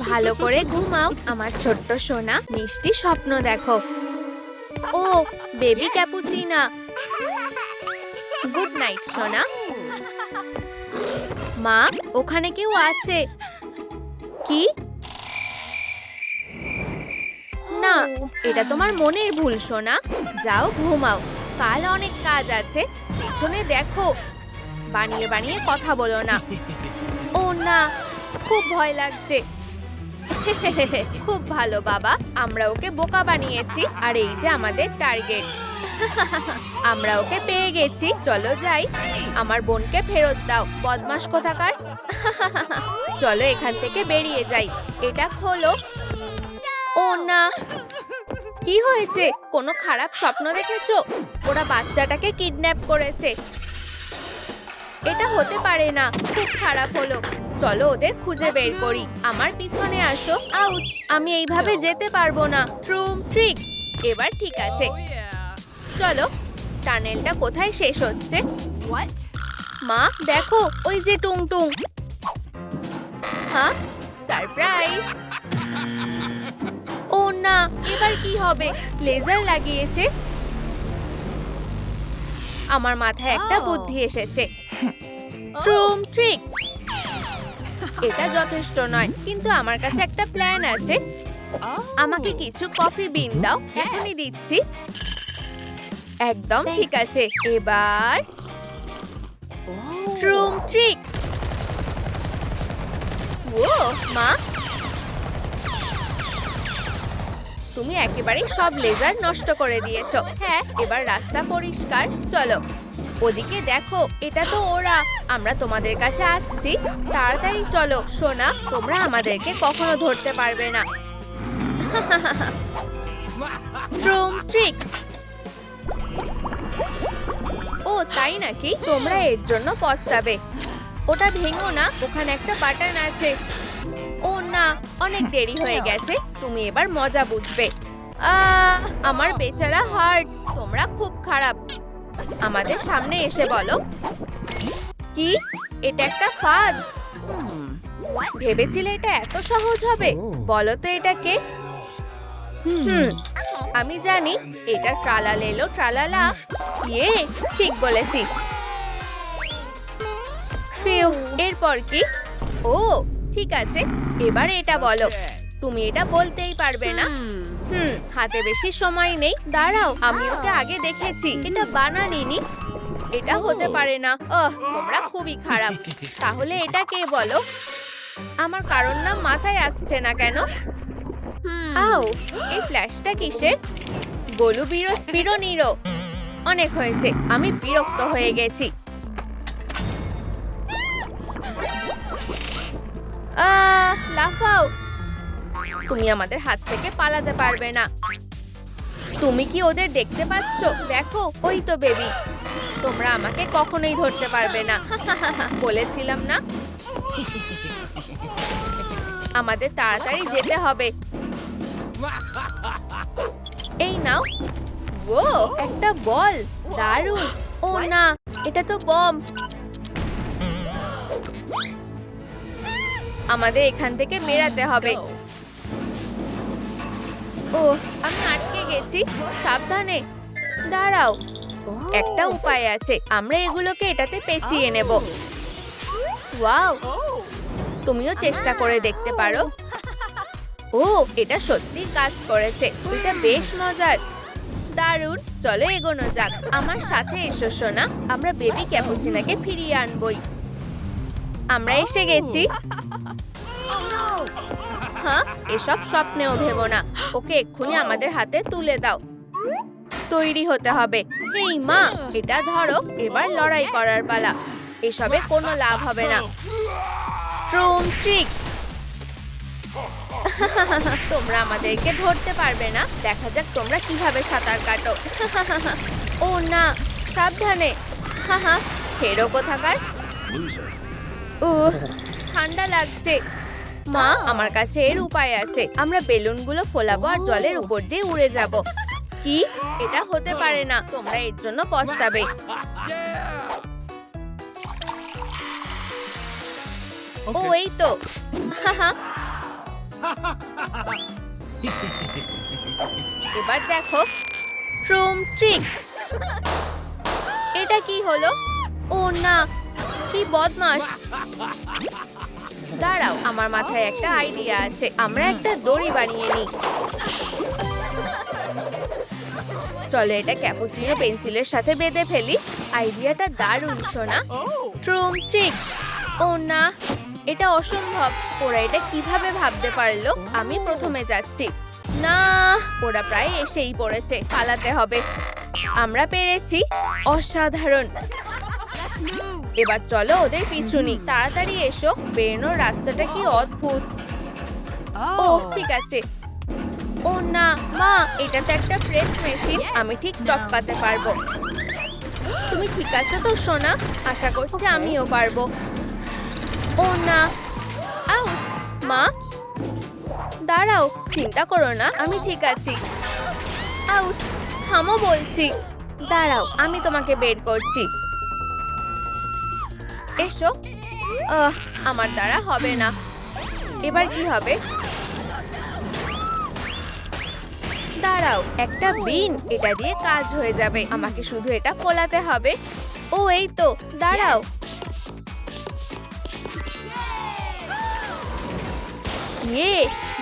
ভালো করে ঘুমাও আমার ছোট্ট সোনা, মিষ্টি স্বপ্ন দেখো। ও বেবি ক্যাপুচিনা, গুড নাইট সোনা। মা, ওখানে কেউ আছে কি? না, এটা তোমার মনের ভুল সোনা। যাও ঘুমাও, কাল অনেক কাজ আছে। পিছনে দেখো, বানিয়ে বানিয়ে কথা বলো না। ও না, খুব ভয় লাগছে। খুব ভালো বাবা, আমরা ওকে বোকা বানিয়েছি আর এই যে আমাদের টার্গেট। আমরা ওকে পেয়ে গেছি, চলো যাই। আমার বোনকে ফেরত দাও, বদমাশ কোথাকার। চলো এখান থেকে বেরিয়ে যাই। এটা খোলো। ও না, কি হয়েছে? কোনো খারাপ স্বপ্ন দেখেছো? ওরা বাচ্চাটাকে কিডন্যাপ করেছে। এটা হতে পারে না, খুব খারাপ হলো। চলো ওদের খুঁজে বের করি। আমার পিছনে আসো। আউচ, আমি এইভাবে যেতে পারবো না। ট্রুম ট্রিক, এবার ঠিক আছে। চলো, টানেলটা কোথায় শেষ হচ্ছে? মা দেখো, ওই যে টুং টুং। হ্যাঁ, সারপ্রাইজ। ও না, এবার কি হবে? লেজার লাগিয়েছে। আমার মাথায় একটা বুদ্ধি এসেছে। ট্রুম ট্রিক। এটা যথেষ্ট নয়, কিন্তু আমার কাছে একটা প্ল্যান আছে। আমাকে কিছু কফি বিন দাও, এখনই দিচ্ছি। একদম ঠিক আছে। এবার ট্রুম ট্রিক। ও মা, তুমি একেবারেই সব লেজার নষ্ট করে দিয়েছো। হ্যাঁ, এবার রাস্তা পরিষ্কার। চলো ওদিকে দেখো, এটা তো ওরা। আমরা তোমাদের কাছে আসছি, তাড়াতাড়ি চলো সোনা। তোমরা আমাদেরকে কখনো ধরতে পারবে না। ট্রুম ট্রিক। ও তাই নাকি? তোমরা এর জন্য পস্তাবে। ওটা ভেঙো না, ওখানে একটা বাটন আছে। ও না, অনেক দেরি হয়ে গেছে। তুমি এবার মজা বুঝবে। আমার বেচারা হার্ট, তোমরা খুব খারাপ। আমাদের সামনে এসে বলো। কি? এটা একটা ফাঁদ? ভেবেছিলে এটা এত সহজ হবে? বলো তো এটা কে? আমি জানি, এটা ট্রালালেলো ট্রালালা। ইয়ে, ঠিক বলেছি। ফিউ, এরপর কি? ও ঠিক আছে, এবার এটা বলো। তুমি এটা বলতেই পারবে না। হাতে বেশি সময় নেই। দাঁড়াও, আমি ওকে আগে দেখেছি। এটা বানানিনি। এটা হতে পারে না। তোমরা খুবই খারাপ। তাহলে এটা কে বলো? আমার কারণ নাম মাথায় আসছে না কেন? আও, এই ফ্ল্যাশটা কিসের? গোলু বিরো স্পিরো নিরো। অনেক হয়েছে, আমি বিরক্ত হয়ে গেছি। লাফাও। তুমি আমাদের হাত থেকে পালাতে পারবে না। তুমি কি ওদের দেখতে পাচ্ছ? দেখো, ওই তো বেবি। তোমরা আমাকে কখনোই ধরতে পারবে না। বলেছিলাম না? আমাদের তাড়াতাড়ি যেতে হবে। এই নাও। ও একটা বল, দারুণ। ও না, এটা তো বম। আমাদের এখান থেকে বেরাতে হবে। ও, আমি আটকে গেছি। সাবধানে। দাঁড়াও, একটা উপায় আছে। আমরা এগুলোকে এটাতে পেঁচিয়ে নেব। ওয়াও, তুমিও চেষ্টা করে দেখতে পারো। ও, এটা সত্যি কাজ করেছে। এটা বেশ মজার। দারুণ, চলো এগোনো যাক। আমার সাথে এসো সোনা, আমরা বেবি ক্যাপুচিনাকে ফিরিয়ে আনবই। আমরা এসে গেছি। হ্যাঁ, এসব স্বপ্নেও ভেবো না। ওকে এক্ষুনি আমাদের হাতে তুলে দাও। তৈরি হতে হবে। এই মা, এটা ধরো। এবার লড়াই করার পালা। এসবে কোনো লাভ হবে না। ট্রুম ট্রিক। তোমরা আমাদেরকে ধরতে পারবে না। দেখা যাক তোমরা কিভাবে সাঁতার কাটো। ও না, সাবধানে। ফেরো কোথাকার। ঠান্ডা লাগছে। মা, আমার কাছে এর উপায় আছে। আমরা বেলুনগুলো ফোলাবো আর জলের উপর দিয়ে উড়ে যাব। কি? এটা হতে পারে না। তোমরা এর জন্য পস্তাবে। ও এই তো। এবার দেখো ট্রুম ট্রিক। এটা কি হলো? ও না, কি বদমাশ! দাঁড়াও, আমার মাথায় একটা আইডিয়া আছে। আমরা একটা দড়ি বানিয়ে নিই। চলো এটা ক্যাপুচিনো পেন্সিলের সাথে বেঁধে ফেলি। আইডিয়াটা দারুণ, শোনা। ট্রুম ট্রিক। ও না, এটা অসম্ভব। ওরা এটা কিভাবে ভাবতে পারলো? আমি প্রথমে যাচ্ছি। না, ওরা প্রায় এসেই পড়েছে। পালাতে হবে। আমরা পেরেছি। অসাধারণ। এবার চলো ওদের পিছু নিই। তাড়াতাড়ি এসো। বেরোনোর রাস্তাটা কি অদ্ভুত। ও ঠিক আছে। ও না, মা, এটা তো একটা প্রেস মেশিন। আমি ঠিক টপকাতে পারবো। তুমি ঠিক আছো তো সোনা? আশা করছি আমিও পারবো। ও না, আউ! মা দাঁড়াও, চিন্তা করো না, আমি ঠিক আছি। আউ! থামো বলছি। দাঁড়াও, আমি তোমাকে বের করছি। এসো। আমার দ্বারা হবে না। এবার কি হবে? দাঁড়াও, একটা বিন। এটা দিয়ে কাজ হয়ে যাবে। আমাকে শুধু এটা ফোলাতে হবে। ও এই তো, দাঁড়াও। ইয়ে,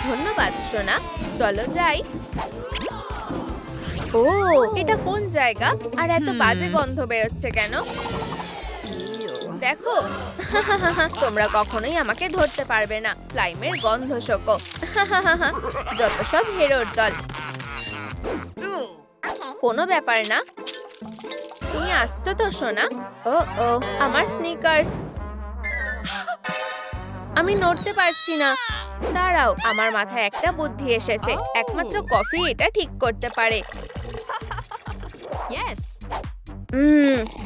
ধন্যবাদ সোনা। চলো যাই। ও, এটা কোন জায়গা? আর এত বাজে গন্ধ বেরোচ্ছে কেন? দেখো, তোমরা কখনোই আমাকে ধরতে পারবে না। স্লাইমের গন্ধ শোকো। যত সব হেরোর দল। কোনো ব্যাপার না। তুমি আসছো তো সোনা? ও ও, আমার স্নিকার্স। আমি নড়তে পারছি না। দাঁড়াও, আমার মাথায় একটা বুদ্ধি এসেছে। একমাত্র কফি এটা ঠিক করতে পারে।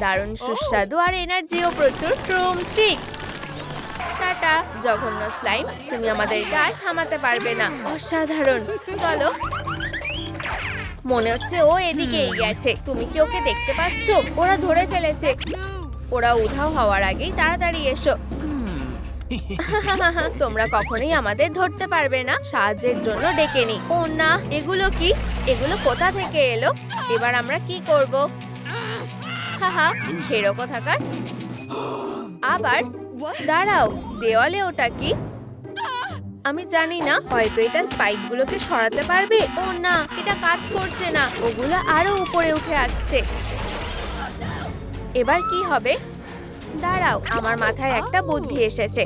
দারুণ সুস্বাদু আর এনার্জিও প্রচুর। ট্রুম ট্রিক। টাটা জঘন্য স্লাইম, তুমি আমাদের গায়ে থামাতে পারবে না। অসাধারণ। চলো। মনে হচ্ছে ও এদিকেই গেছে। তুমি কি ওকে দেখতে পাচ্ছ? ওরা ধরে ফেলেছে। ওরা উধাও হওয়ার আগেই তাড়াতাড়ি এসো। তোমরা কখনোই আমাদের ধরতে পারবে না। সাহায্যের জন্য ডেকে নি। ও না, এগুলো কি? এগুলো কোথা থেকে এলো? এবার আমরা কি করব? হাহা, সেরো কোথাকার। আবার দাঁড়াও, দেওয়ালে ওটা কি? আমি জানি না। হয়তো এটা স্পাইক গুলোকে সরাতে পারবে। ও না, এটা কাজ করছে না। ওগুলো আরো উপরে উঠে আসছে। এবার কি হবে? দাঁড়াও, আমার মাথায় একটা বুদ্ধি এসেছে।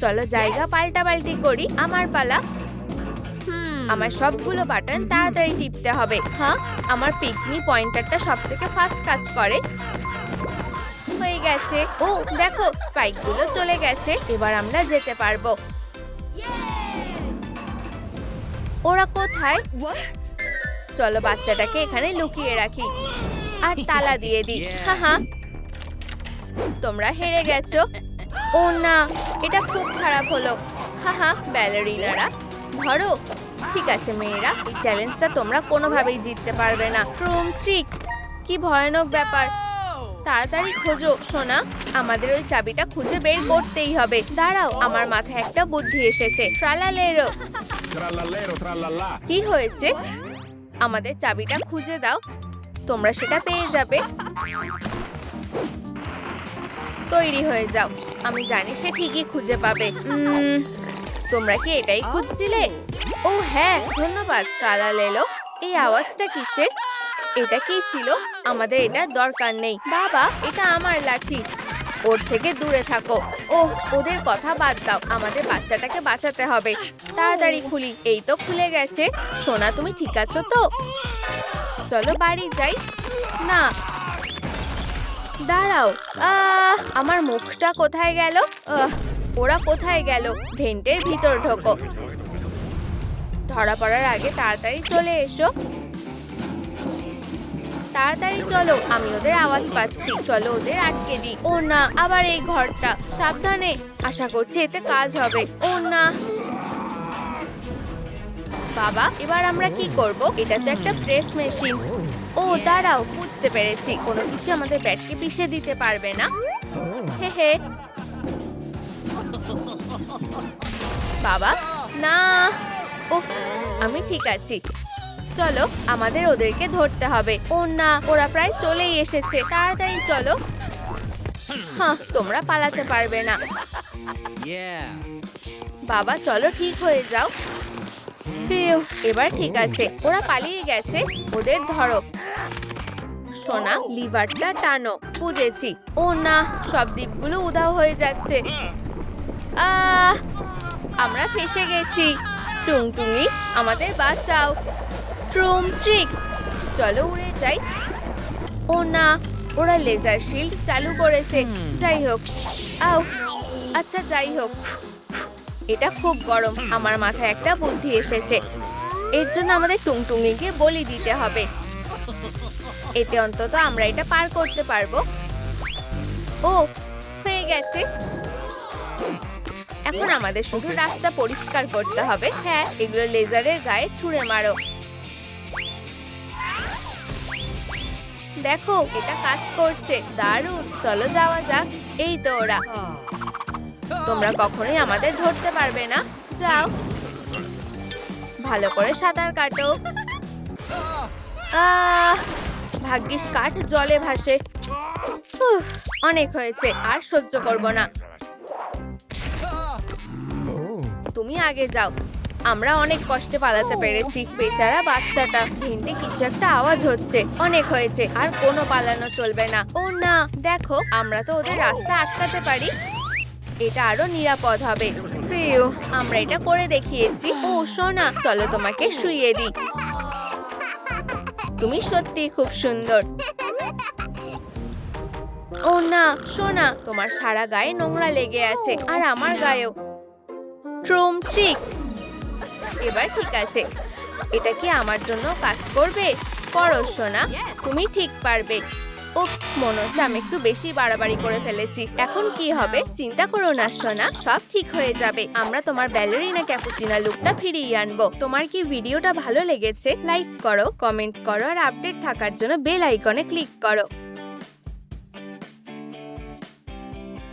চলো জায়গা পাল্টাপাল্টি করি। আমার পালা। আমার সবগুলো বাটন তাড়াতাড়ি টিপতে হবে। হ্যাঁ, আমার পিকনি পয়েন্টারটা সবথেকে ফাস্ট কাজ করে। হয়ে গেছে। ও দেখো, স্পাইকগুলো চলে গেছে। এবার আমরা যেতে পারবো। ওরা কোথায়? চলো বাচ্চাটাকে এখানে লুকিয়ে রাখি আর তালা দিয়ে দিই। হাহা, তোমরা হেরে গেছো। ও না, এটা খুব খারাপ হলো। হাহা, ব্যালারিনারা ধরো। ঠিক আছে মেয়েরা, এই চ্যালেঞ্জটা তোমরা কোনোভাবেই জিততে পারবে না। ট্রুম ট্রিক। কি ভয়ানক ব্যাপার। তাড়াতাড়ি খোঁজো সোনা। আমাদের ওই চাবিটা খুঁজে বের করতেই হবে। দাঁড়াও, আমার মাথায় একটা বুদ্ধি এসেছে। ট্রালালেরো। কি হয়েছে? আমাদের চাবিটা খুঁজে দাও। তোমরা সেটা পেয়ে যাবে। তৈরি হয়ে যাও। আমি জানি সে ঠিকই খুঁজে পাবে। তোমরা কি এটাই খুঁজছিলে? ও হ্যাঁ, ধন্যবাদ ট্রালালেলো। এই আওয়াজটা কিসের? এটা কি ছিল? আমাদের এটা দরকার নেই। বাবা, এটা আমার লাঠি। ওর থেকে দূরে থাকো। ওহ, ওদের কথা বাদ দাও। আমাদের বাচ্চাটাকে বাঁচাতে হবে। তাড়াতাড়ি খুলি। এই তো খুলে গেছে। সোনা, তুমি ঠিক আছো তো? চলো বাড়ি যাই। না, দাঁড়াও। আমার মুখটা কোথায় গেল? ওরা কোথায় গেল? ভেন্টের ভিতর ঢোকো। ধরা পড়ার আগে তাড়াতাড়ি চলে এসো। তাড়াতাড়ি চলো, আমি ওদের আওয়াজ পাচ্ছি। চলো ওদের আটকে দিই। ও না, আবার এই ঘরটা। সাবধানে। আশা করছি এতে কাজ হবে। ও না বাবা, এবার আমরা কি করব? এটা তো একটা প্রেস মেশিন। ও দাঁড়াও, বুঝতে পেরেছি। কোনো কিছু আমাদের ব্যাটকে পিষে দিতে পারবে না। হে হে। বাবা না। ও উফ, আমি ঠিক আছি। চলো, আমাদের ওদেরকে ধরতে হবে। ও না, ওরা প্রায় চলেই এসেছে। তাড়াতাড়ি চলো। হ্যাঁ, তোমরা পালাতে পারবে না। বাবা, চলো, ঠিক হয়ে যাও। ফিউ, এবার ঠিক আছে। ওরা পালিয়ে গেছে। ওদের ধরো। সোনা, লিভারটা টানো। বুঝেছি। ও না, সব দ্বীপগুলো উধাও হয়ে যাচ্ছে। আমরা ফেঁসে গেছি। টুংটুঙি, আমাদের বাঁচাও। ট্রুম ট্রিক, চলো উড়ে যাই। ও না, ওরা লেজার শিল্ড চালু করেছে। যাই হোক। আউ, আচ্ছা যাই হোক। এটা খুব গরম। আমার মাথায় একটা বুদ্ধি এসেছে। এর জন্য আমাদের টুংটুঙিকে বলি দিতে হবে। এতে অন্তত আমরা এটা পার করতে পারবো। ও, হয়ে গেছে। এখন আমাদের শুধু রাস্তা পরিষ্কার করতে হবে। হ্যাঁ, এগুলো লেজারের গায়ে ছুঁড়ে মারো। দেখো, এটা কাজ করছে। দারুণ, চলো যাওয়া যাক। এই তো ওরা। তোমরা কখনোই আমাদের ধরতে পারবে না। যাও, ভালো করে সাঁতার কাটো। ভাগ্যিস কাঠ জলে ভাসে। অনেক হয়েছে, আর সহ্য করব না। তুমি আগে যাও। আমরা অনেক কষ্টে পালাতে পেরেছি। বেচারা বাচ্চাটা। ভিন্ডি, কিছু একটা আওয়াজ হচ্ছে। অনেক হয়েছে, আর কোনো পালানো চলবে না। ও না, দেখো, আমরা তো ওদের রাস্তা আটকাতে পারি। এটা আরো নিরাপদ হবে। ফিউ, আমরা এটা করে দেখিয়েছি। ও সোনা, চলো তোমাকে শুইয়ে দিই। তুমি সত্যি খুব সুন্দর। ও না, সোনা, তোমার সারা গায়ে নোংরা লেগে আছে, আর আমার গায়েও। ট্রুম ট্রিক, এবার ঠিক আছে। এটা কি আমার জন্য কাজ করবে? করো সোনা, তুমি ঠিক পারবে। উপস, মনে হচ্ছে আমি একটু বেশি বাড়াবাড়ি করে ফেলেছি। এখন কি হবে? চিন্তা করো না সোনা, সব ঠিক হয়ে যাবে। আমরা তোমার ব্যালেরিনা ক্যাপুচিনা লুকটা ফিরিয়ে আনবো। তোমার কি ভিডিওটা ভালো লেগেছে? লাইক করো, কমেন্ট করো, আর আপডেট থাকার জন্য বেল আইকনে ক্লিক করো।